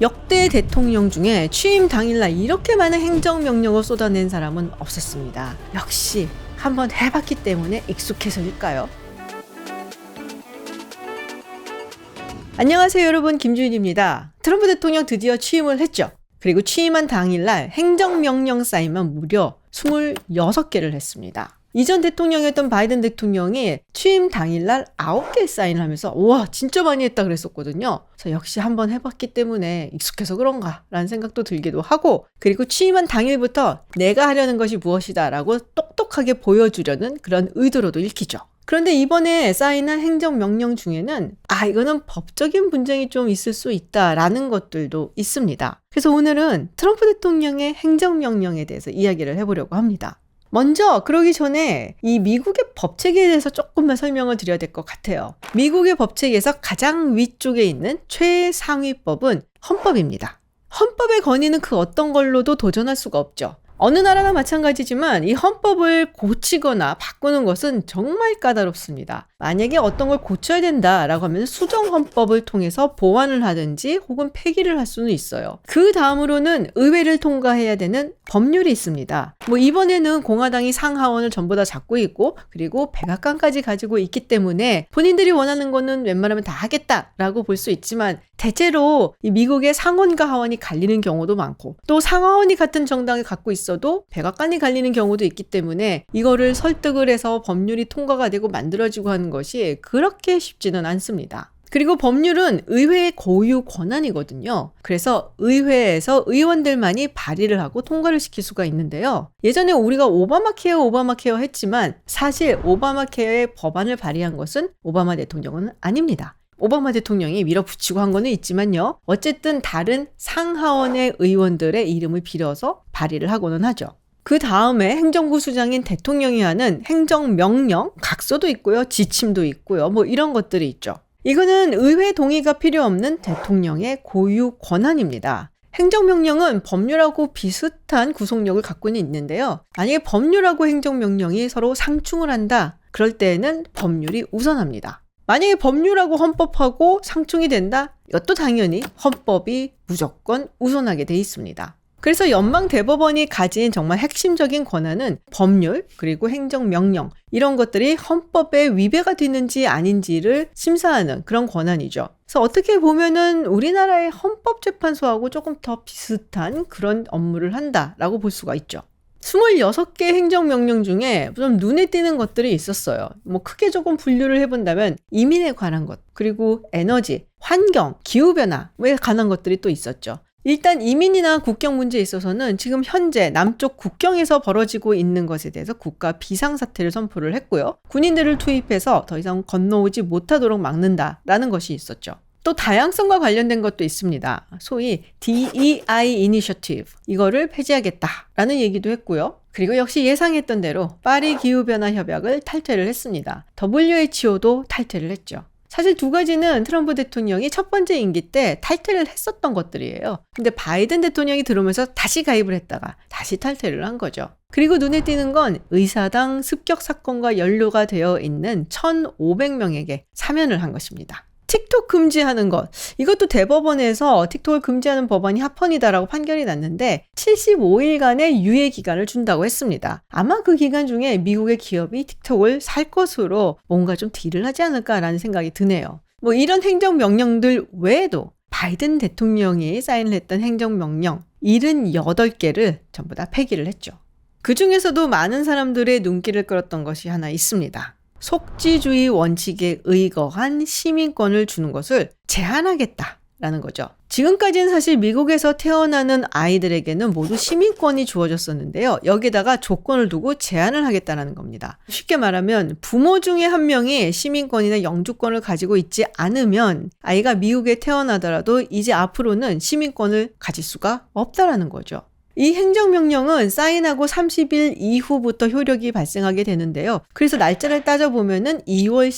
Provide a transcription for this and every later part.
역대 대통령 중에 취임 당일날 이렇게 많은 행정명령을 쏟아낸 사람은 없었습니다. 역시 한번 해봤기 때문에 익숙해서일까요? 안녕하세요 여러분, 김주인입니다. 트럼프 대통령 드디어 취임을 했죠. 그리고 취임한 당일날 행정명령 사인만 무려 26개를 했습니다. 이전 대통령이었던 바이든 대통령이 취임 당일날 9개 사인을 하면서 우와 진짜 많이 했다 그랬었거든요. 그래서 역시 한번 해봤기 때문에 익숙해서 그런가 라는 생각도 들기도 하고, 그리고 취임한 당일부터 내가 하려는 것이 무엇이다 라고 똑똑하게 보여주려는 그런 의도로도 읽히죠. 그런데 이번에 사인한 행정명령 중에는 이거는 법적인 분쟁이 좀 있을 수 있다라는 것들도 있습니다. 그래서 오늘은 트럼프 대통령의 행정명령에 대해서 이야기를 해보려고 합니다. 먼저 그러기 전에 이 미국의 법체계에 대해서 조금만 설명을 드려야 될 것 같아요. 미국의 법체계에서 가장 위쪽에 있는 최상위법은 헌법입니다. 헌법의 권위는 그 어떤 걸로도 도전할 수가 없죠. 어느 나라나 마찬가지지만 이 헌법을 고치거나 바꾸는 것은 정말 까다롭습니다. 만약에 어떤 걸 고쳐야 된다라고 하면 수정헌법을 통해서 보완을 하든지 혹은 폐기를 할 수는 있어요. 그 다음으로는 의회를 통과해야 되는 법률이 있습니다. 이번에는 공화당이 상하원을 전부 다 잡고 있고, 그리고 백악관까지 가지고 있기 때문에 본인들이 원하는 거는 웬만하면 다 하겠다라고 볼 수 있지만, 대체로 이 미국의 상원과 하원이 갈리는 경우도 많고, 또 상하원이 같은 정당을 갖고 있어도 백악관이 갈리는 경우도 있기 때문에 이거를 설득을 해서 법률이 통과가 되고 만들어지고 하는 것이 그렇게 쉽지는 않습니다. 그리고 법률은 의회의 고유 권한이거든요. 그래서 의회에서 의원들만이 발의를 하고 통과를 시킬 수가 있는데요. 예전에 우리가 오바마 케어 했지만 사실 오바마 케어의 법안을 발의한 것은 오바마 대통령은 아닙니다. 오바마 대통령이 밀어붙이고 한 거는 있지만요. 어쨌든 다른 상하원의 의원들의 이름을 빌어서 발의를 하고는 하죠. 그 다음에 행정부 수장인 대통령이 하는 행정명령, 각서도 있고요. 지침도 있고요. 이런 것들이 있죠. 이거는 의회 동의가 필요 없는 대통령의 고유 권한입니다. 행정명령은 법률하고 비슷한 구속력을 갖고는 있는데요. 만약에 법률하고 행정명령이 서로 상충을 한다. 그럴 때에는 법률이 우선합니다. 만약에 법률하고 헌법하고 상충이 된다? 이것도 당연히 헌법이 무조건 우선하게 돼 있습니다. 그래서 연방대법원이 가진 정말 핵심적인 권한은 법률 그리고 행정명령, 이런 것들이 헌법에 위배가 되는지 아닌지를 심사하는 그런 권한이죠. 그래서 어떻게 보면은 우리나라의 헌법재판소하고 조금 더 비슷한 그런 업무를 한다라고 볼 수가 있죠. 26개 행정명령 중에 좀 눈에 띄는 것들이 있었어요. 크게 조금 분류를 해본다면 이민에 관한 것, 그리고 에너지, 환경, 기후변화에 관한 것들이 또 있었죠. 일단 이민이나 국경 문제에 있어서는 지금 현재 남쪽 국경에서 벌어지고 있는 것에 대해서 국가 비상사태를 선포를 했고요. 군인들을 투입해서 더 이상 건너오지 못하도록 막는다라는 것이 있었죠. 또 다양성과 관련된 것도 있습니다. 소위 DEI 이니셔티브, 이거를 폐지하겠다라는 얘기도 했고요. 그리고 역시 예상했던 대로 파리 기후변화 협약을 탈퇴를 했습니다. WHO도 탈퇴를 했죠. 사실 두 가지는 트럼프 대통령이 첫 번째 임기 때 탈퇴를 했었던 것들이에요. 근데 바이든 대통령이 들어오면서 다시 가입을 했다가 다시 탈퇴를 한 거죠. 그리고 눈에 띄는 건 의사당 습격 사건과 연루가 되어 있는 1,500명에게 사면을 한 것입니다. 틱톡 금지하는 것, 이것도 대법원에서 틱톡을 금지하는 법안이 합헌이다라고 판결이 났는데 75일간의 유예 기간을 준다고 했습니다. 아마 그 기간 중에 미국의 기업이 틱톡을 살 것으로 뭔가 좀 딜을 하지 않을까라는 생각이 드네요. 이런 행정명령들 외에도 바이든 대통령이 사인을 했던 행정명령 78개를 전부 다 폐기를 했죠. 그 중에서도 많은 사람들의 눈길을 끌었던 것이 하나 있습니다. 속지주의 원칙에 의거한 시민권을 주는 것을 제한하겠다라는 거죠. 지금까지는 사실 미국에서 태어나는 아이들에게는 모두 시민권이 주어졌었는데요. 여기다가 조건을 두고 제한을 하겠다는 겁니다. 쉽게 말하면 부모 중에 한 명이 시민권이나 영주권을 가지고 있지 않으면 아이가 미국에 태어나더라도 이제 앞으로는 시민권을 가질 수가 없다라는 거죠. 이 행정명령은 사인하고 30일 이후부터 효력이 발생하게 되는데요. 그래서 날짜를 따져보면은 2월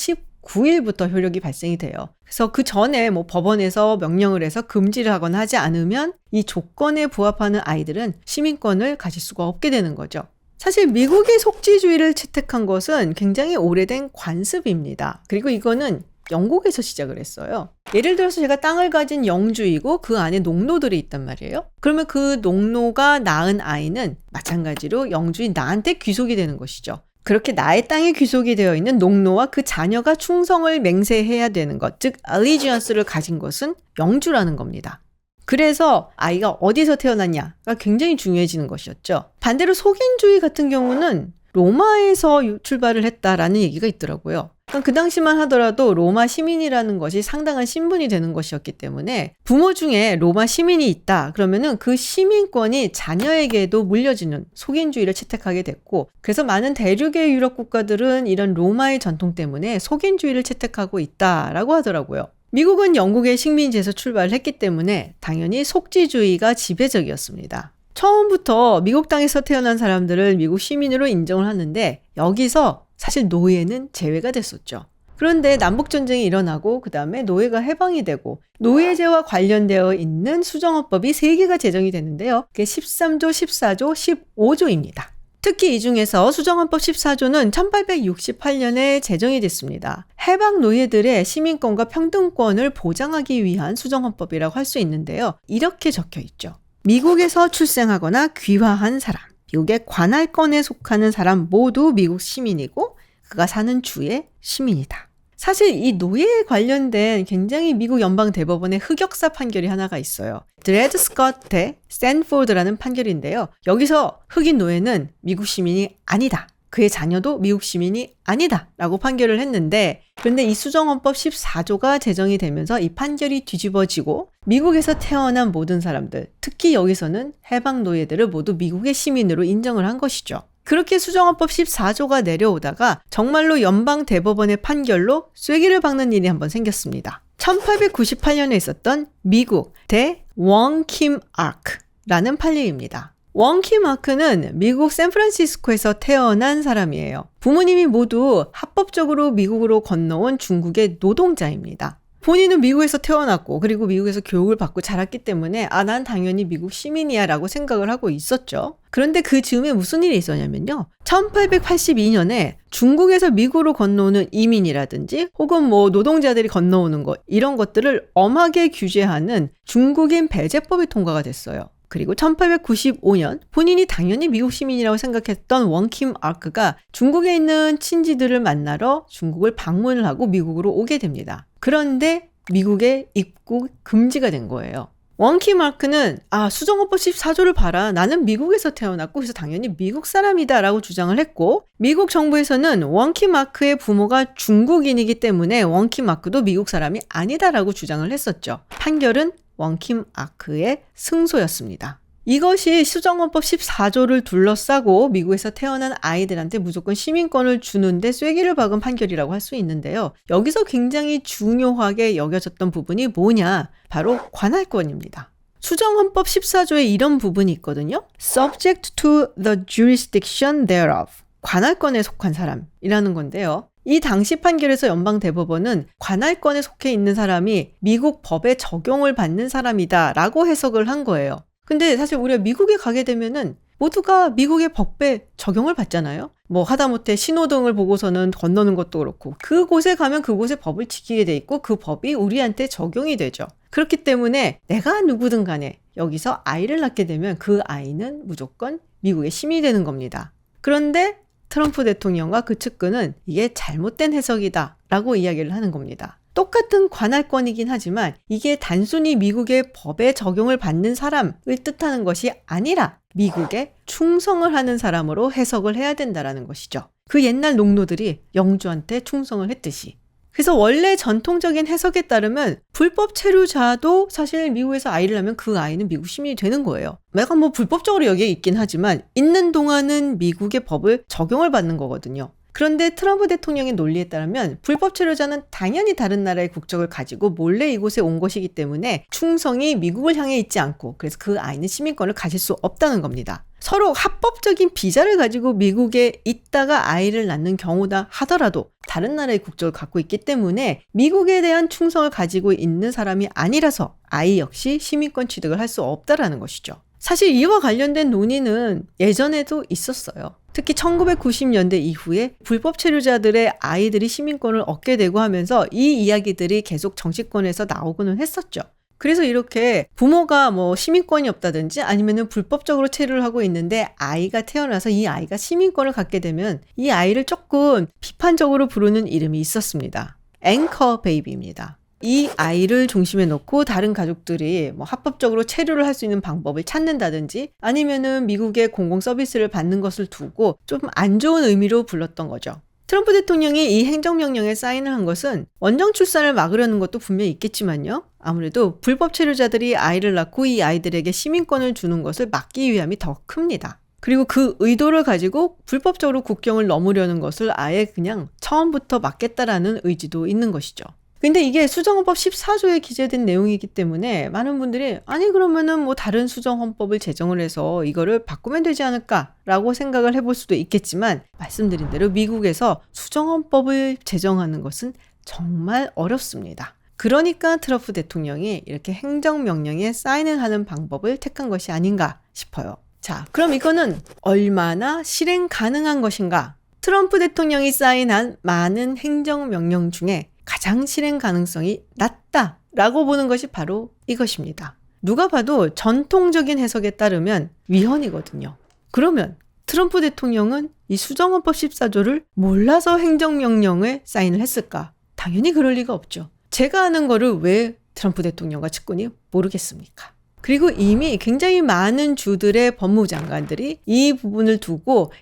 19일부터 효력이 발생이 돼요. 그래서 그 전에 법원에서 명령을 해서 금지를 하거나 하지 않으면 이 조건에 부합하는 아이들은 시민권을 가질 수가 없게 되는 거죠. 사실 미국이 속지주의를 채택한 것은 굉장히 오래된 관습입니다. 그리고 이거는 영국에서 시작을 했어요. 예를 들어서 제가 땅을 가진 영주이고 그 안에 농노들이 있단 말이에요. 그러면 그 농노가 낳은 아이는 마찬가지로 영주인 나한테 귀속이 되는 것이죠. 그렇게 나의 땅에 귀속이 되어 있는 농노와 그 자녀가 충성을 맹세해야 되는 것, 즉 allegiance를 가진 것은 영주라는 겁니다. 그래서 아이가 어디서 태어났냐가 굉장히 중요해지는 것이었죠. 반대로 속인주의 같은 경우는 로마에서 출발을 했다라는 얘기가 있더라고요. 그 당시만 하더라도 로마 시민이라는 것이 상당한 신분이 되는 것이었기 때문에 부모 중에 로마 시민이 있다 그러면은 그 시민권이 자녀에게도 물려지는 속인주의를 채택하게 됐고, 그래서 많은 대륙의 유럽 국가들은 이런 로마의 전통 때문에 속인주의를 채택하고 있다라고 하더라고요. 미국은 영국의 식민지에서 출발을 했기 때문에 당연히 속지주의가 지배적이었습니다. 처음부터 미국 땅에서 태어난 사람들을 미국 시민으로 인정을 하는데 여기서 사실 노예는 제외가 됐었죠. 그런데 남북전쟁이 일어나고 그 다음에 노예가 해방이 되고 노예제와 관련되어 있는 수정헌법이 3개가 제정이 됐는데요. 그게 13조, 14조, 15조입니다. 특히 이 중에서 수정헌법 14조는 1868년에 제정이 됐습니다. 해방 노예들의 시민권과 평등권을 보장하기 위한 수정헌법이라고 할 수 있는데요. 이렇게 적혀 있죠. 미국에서 출생하거나 귀화한 사람, 미국의 관할권에 속하는 사람 모두 미국 시민이고 그가 사는 주의 시민이다. 사실 이 노예에 관련된 굉장히 미국 연방대법원의 흑역사 판결이 하나가 있어요. 드레드 스콧 대 스탠포드라는 판결인데요. 여기서 흑인 노예는 미국 시민이 아니다. 그의 자녀도 미국 시민이 아니다 라고 판결을 했는데, 그런데 이 수정헌법 14조가 제정이 되면서 이 판결이 뒤집어지고 미국에서 태어난 모든 사람들, 특히 여기서는 해방 노예들을 모두 미국의 시민으로 인정을 한 것이죠. 그렇게 수정헌법 14조가 내려오다가 정말로 연방대법원의 판결로 쐐기를 박는 일이 한번 생겼습니다. 1898년에 있었던 미국 대 원킴 아크라는 판례입니다. 원킴 아크는 미국 샌프란시스코에서 태어난 사람이에요. 부모님이 모두 합법적으로 미국으로 건너온 중국의 노동자입니다. 본인은 미국에서 태어났고 그리고 미국에서 교육을 받고 자랐기 때문에 난 당연히 미국 시민이야 라고 생각을 하고 있었죠. 그런데 그 즈음에 무슨 일이 있었냐면요. 1882년에 중국에서 미국으로 건너오는 이민이라든지 혹은 노동자들이 건너오는 것, 이런 것들을 엄하게 규제하는 중국인 배제법이 통과가 됐어요. 그리고 1895년 본인이 당연히 미국 시민이라고 생각했던 원킴 아크가 중국에 있는 친지들을 만나러 중국을 방문을 하고 미국으로 오게 됩니다. 그런데 미국에 입국 금지가 된 거예요. 원킴 아크는 수정헌법 14조를 봐라. 나는 미국에서 태어났고 그래서 당연히 미국 사람이다 라고 주장을 했고, 미국 정부에서는 원킴 아크의 부모가 중국인이기 때문에 원킴 아크도 미국 사람이 아니다 라고 주장을 했었죠. 판결은 원킴 아크의 승소였습니다. 이것이 수정헌법 14조를 둘러싸고 미국에서 태어난 아이들한테 무조건 시민권을 주는데 쐐기를 박은 판결이라고 할 수 있는데요. 여기서 굉장히 중요하게 여겨졌던 부분이 뭐냐? 바로 관할권입니다. 수정헌법 14조에 이런 부분이 있거든요. Subject to the jurisdiction thereof. 관할권에 속한 사람이라는 건데요. 이 당시 판결에서 연방대법원은 관할권에 속해 있는 사람이 미국 법에 적용을 받는 사람이다 라고 해석을 한 거예요. 근데 사실 우리가 미국에 가게 되면은 모두가 미국의 법에 적용을 받잖아요. 하다못해 신호등을 보고서는 건너는 것도 그렇고 그곳에 가면 그곳의 법을 지키게 돼 있고 그 법이 우리한테 적용이 되죠. 그렇기 때문에 내가 누구든 간에 여기서 아이를 낳게 되면 그 아이는 무조건 미국의 시민이 되는 겁니다. 그런데 트럼프 대통령과 그 측근은 이게 잘못된 해석이다 라고 이야기를 하는 겁니다. 똑같은 관할권이긴 하지만 이게 단순히 미국의 법에 적용을 받는 사람을 뜻하는 것이 아니라 미국에 충성을 하는 사람으로 해석을 해야 된다는 것이죠. 그 옛날 농노들이 영주한테 충성을 했듯이. 그래서 원래 전통적인 해석에 따르면 불법 체류자도 사실 미국에서 아이를 낳으면 그 아이는 미국 시민이 되는 거예요. 내가 불법적으로 여기에 있긴 하지만 있는 동안은 미국의 법을 적용을 받는 거거든요. 그런데 트럼프 대통령의 논리에 따르면 불법 체류자는 당연히 다른 나라의 국적을 가지고 몰래 이곳에 온 것이기 때문에 충성이 미국을 향해 있지 않고 그래서 그 아이는 시민권을 가질 수 없다는 겁니다. 서로 합법적인 비자를 가지고 미국에 있다가 아이를 낳는 경우다 하더라도 다른 나라의 국적을 갖고 있기 때문에 미국에 대한 충성을 가지고 있는 사람이 아니라서 아이 역시 시민권 취득을 할 수 없다라는 것이죠. 사실 이와 관련된 논의는 예전에도 있었어요. 특히 1990년대 이후에 불법 체류자들의 아이들이 시민권을 얻게 되고 하면서 이 이야기들이 계속 정치권에서 나오고는 했었죠. 그래서 이렇게 부모가 뭐 시민권이 없다든지 아니면은 불법적으로 체류를 하고 있는데 아이가 태어나서 이 아이가 시민권을 갖게 되면 이 아이를 조금 비판적으로 부르는 이름이 있었습니다. 앵커 베이비입니다. 이 아이를 중심에 놓고 다른 가족들이 뭐 합법적으로 체류를 할 수 있는 방법을 찾는다든지 아니면은 미국의 공공 서비스를 받는 것을 두고 좀 안 좋은 의미로 불렀던 거죠. 트럼프 대통령이 이 행정명령에 사인을 한 것은 원정 출산을 막으려는 것도 분명히 있겠지만요. 아무래도 불법 체류자들이 아이를 낳고 이 아이들에게 시민권을 주는 것을 막기 위함이 더 큽니다. 그리고 그 의도를 가지고 불법적으로 국경을 넘으려는 것을 아예 그냥 처음부터 막겠다라는 의지도 있는 것이죠. 근데 이게 수정헌법 14조에 기재된 내용이기 때문에 많은 분들이 아니 그러면은 뭐 다른 수정헌법을 제정을 해서 이거를 바꾸면 되지 않을까라고 생각을 해볼 수도 있겠지만 말씀드린 대로 미국에서 수정헌법을 제정하는 것은 정말 어렵습니다. 그러니까 트럼프 대통령이 이렇게 행정명령에 사인을 하는 방법을 택한 것이 아닌가 싶어요. 자, 그럼 이거는 얼마나 실행 가능한 것인가? 트럼프 대통령이 사인한 많은 행정명령 중에 가장 실행 가능성이 낮다라고 보는 것이 바로 이것입니다. 누가 봐도 전통적인 해석에 따르면 위헌이거든요. 그러면 트럼프 대통령은 이 수정헌법 14조를 몰라서 행정명령에 사인을 했을까? 당연히 그럴 리가 없죠. 제가 아는 거를 왜 트럼프 대통령과 측근이 모르겠습니까? 그리고 이미 굉장히 많은 주들의 법무장관들이 이 부분을 두고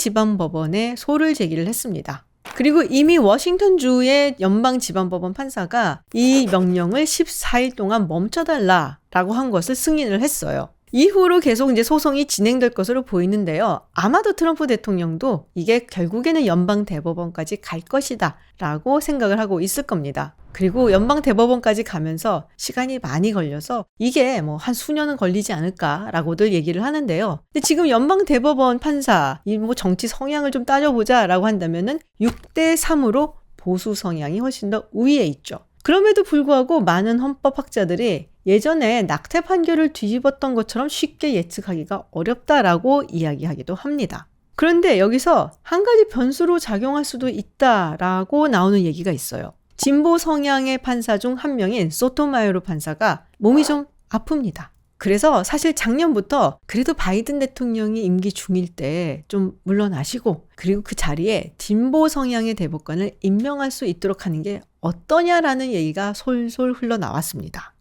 연방지방법원에 소를 제기를 했습니다. 그리고 이미 워싱턴주의 연방지방법원 판사가 이 명령을 14일 동안 멈춰달라라고 한 것을 승인을 했어요. 이후로 계속 이제 소송이 진행될 것으로 보이는데요. 아마도 트럼프 대통령도 이게 결국에는 연방대법원까지 갈 것이다 라고 생각을 하고 있을 겁니다. 그리고 연방대법원까지 가면서 시간이 많이 걸려서 이게 뭐 한 수년은 걸리지 않을까라고들 얘기를 하는데요. 근데 지금 연방대법원 판사, 이 뭐 정치 성향을 좀 따져보자라고 한다면은 6대3으로 보수 성향이 훨씬 더 우위에 있죠. 그럼에도 불구하고 많은 헌법학자들이 예전에 낙태 판결을 뒤집었던 것처럼 쉽게 예측하기가 어렵다라고 이야기하기도 합니다. 그런데 여기서 한 가지 변수로 작용할 수도 있다라고 나오는 얘기가 있어요. 진보 성향의 판사 중 한 명인 소토마요로 판사가 몸이 좀 아픕니다. 그래서 사실 작년부터 그래도 바이든 대통령이 임기 중일 때 좀 물러나시고 그리고 그 자리에 진보 성향의 대법관을 임명할 수 있도록 하는 게 어떠냐라는 얘기가 솔솔 흘러나왔습니다.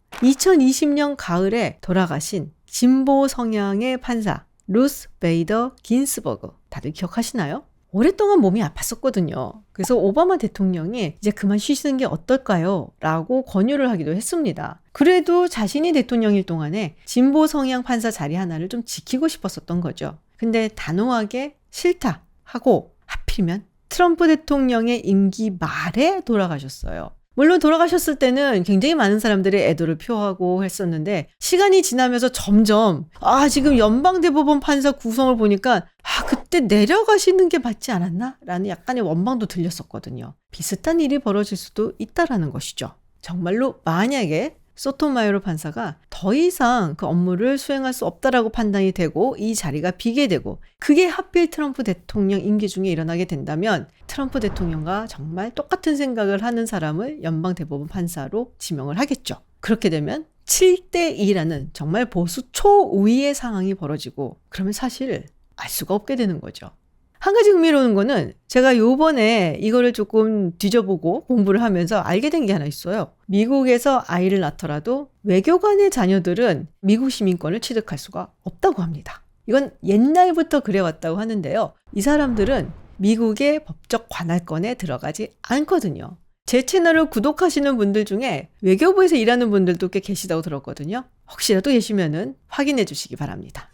2020년 가을에 돌아가신 진보 성향의 판사 루스 베이더 긴스버그 다들 기억하시나요? 오랫동안 몸이 아팠었거든요. 그래서 오바마 대통령이 이제 그만 쉬시는 게 어떨까요? 라고 권유를 하기도 했습니다. 그래도 자신이 대통령일 동안에 진보 성향 판사 자리 하나를 좀 지키고 싶었었던 거죠. 근데 단호하게 싫다 하고 하필이면 트럼프 대통령의 임기 말에 돌아가셨어요. 물론 돌아가셨을 때는 굉장히 많은 사람들이 애도를 표하고 했었는데 시간이 지나면서 점점 지금 연방대법원 판사 구성을 보니까 그때 내려가시는 게 맞지 않았나? 라는 약간의 원망도 들렸었거든요. 비슷한 일이 벌어질 수도 있다라는 것이죠. 정말로 만약에 소토마요로 판사가 더 이상 그 업무를 수행할 수 없다라고 판단이 되고 이 자리가 비게 되고 그게 하필 트럼프 대통령 임기 중에 일어나게 된다면 트럼프 대통령과 정말 똑같은 생각을 하는 사람을 연방대법원 판사로 지명을 하겠죠. 그렇게 되면 7대2라는 정말 보수 초우위의 상황이 벌어지고 그러면 사실 알 수가 없게 되는 거죠. 한 가지 흥미로운 거는 제가 요번에 이거를 조금 뒤져보고 공부를 하면서 알게 된 게 하나 있어요. 미국에서 아이를 낳더라도 외교관의 자녀들은 미국 시민권을 취득할 수가 없다고 합니다. 이건 옛날부터 그래왔다고 하는데요. 이 사람들은 미국의 법적 관할권에 들어가지 않거든요. 제 채널을 구독하시는 분들 중에 외교부에서 일하는 분들도 꽤 계시다고 들었거든요. 혹시라도 계시면은 확인해 주시기 바랍니다.